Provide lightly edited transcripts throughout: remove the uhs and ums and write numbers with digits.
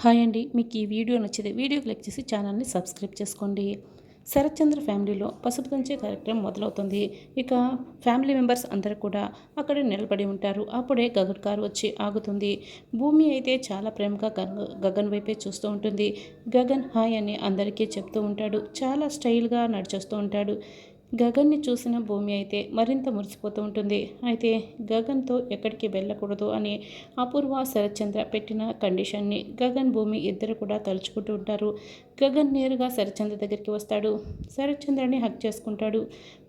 Hi అండి. మీకు ఈ వీడియో నచ్చితే వీడియో క్లిక్ చేసి ఛానల్ని సబ్స్క్రైబ్ చేసుకోండి. శరత్చంద్ర ఫ్యామిలీలో పసుపు దంచే కార్యక్రమం మొదలవుతుంది. ఇక ఫ్యామిలీ మెంబర్స్ అందరూ కూడా అక్కడే నిలబడి ఉంటారు. అప్పుడే గగన్ కారు వచ్చి ఆగుతుంది. భూమి అయితే చాలా ప్రేమగా గగన్ వైపే చూస్తూ ఉంటుంది. గగన్ హాయ్ అని అందరికీ చెప్తూ ఉంటాడు. చాలా స్టైల్గా నడిచొస్తూ ఉంటాడు. గగన్ని చూసిన భూమి అయితే మరింత మురిసిపోతూ ఉంటుంది. అయితే గగన్తో ఎక్కడికి వెళ్ళకూడదు అని అపూర్వ శరత్చంద్ర పెట్టిన కండిషన్ని గగన్ భూమి ఇద్దరు కూడా తలుచుకుంటూ ఉంటారు. గగన్ నేరుగా శరత్చంద్ర దగ్గరికి వస్తాడు. శరత్చంద్రని హక్ చేసుకుంటాడు.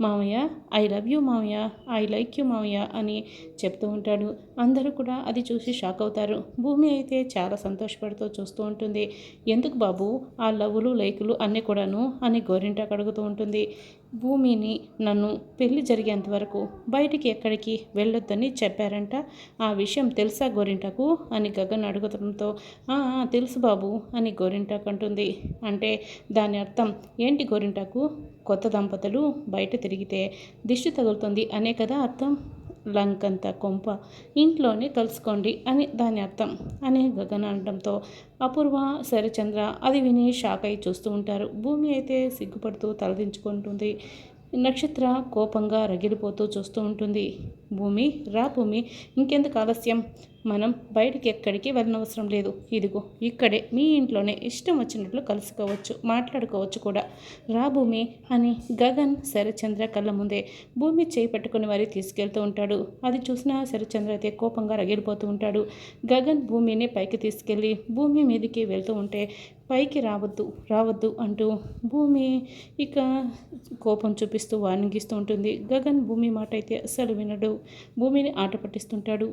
మామయ్య, ఐ లవ్ యూ మామయ్య, ఐ లైక్ యూ మామయ్య అని చెప్తూ ఉంటాడు. అందరూ కూడా అది చూసి షాక్ అవుతారు. భూమి అయితే చాలా సంతోషపడుతూ చూస్తూ ఉంటుంది. ఎందుకు బాబు ఆ లవ్లు లైకులు అన్నీ కూడాను అని గోరింటాకు అడుగుతూ ఉంటుంది. భూమిని నన్ను పెళ్లి జరిగేంత వరకు బయటికి ఎక్కడికి వెళ్ళొద్దని చెప్పారంట. ఆ విషయం తెలుసా గోరింటాకు అని గగన్ అడుగుతుండటంతో తెలుసు బాబు అని గోరింటాకు అంటుంది. అంటే దాని అర్థం ఏంటి గోరింటాకు? కొత్త దంపతులు బయట తిరిగితే దిష్టి తగులుతుంది అనే కదా అర్థం. లంకంత కొంప ఇంట్లోనే కలుసుకోండి అని దాని అర్థం అని గగన్ అనడంతో అపూర్వ శరచంద్ర అది విని షాక్ అయి చూస్తూ ఉంటారు. భూమి అయితే సిగ్గుపడుతూ తలదించుకుంటుంది. నక్షత్ర కోపంగా రగిలిపోతూ చూస్తూ ఉంటుంది. భూమి రా భూమి, ఇంకెందుకు ఆలస్యం? మనం బయటికి ఎక్కడికి వెళ్ళనవసరం లేదు. ఇదిగో ఇక్కడే మీ ఇంట్లోనే ఇష్టం వచ్చినట్లు కలుసుకోవచ్చు, మాట్లాడుకోవచ్చు కూడా. రా భూమి అని గగన్ శరచంద్ర కళ్ళ ముందే భూమి చేయి పట్టుకుని వారి తీసుకెళ్తూ ఉంటాడు. అది చూసిన శరచంద్ర అయితే కోపంగా రగిలిపోతూ ఉంటాడు. గగన్ భూమిని పైకి తీసుకెళ్ళి భూమి మీదకి వెళ్తూ ఉంటే పైకి రావద్దు రావద్దు అంటూ భూమి ఇక కోపం చూపిస్తూ వార్నింగ్ ఇస్తూ ఉంటుంది. గగన్ భూమి మాట అయితే అస్సలు వినడు. భూమిని ఆట పట్టిస్తుంటాడు.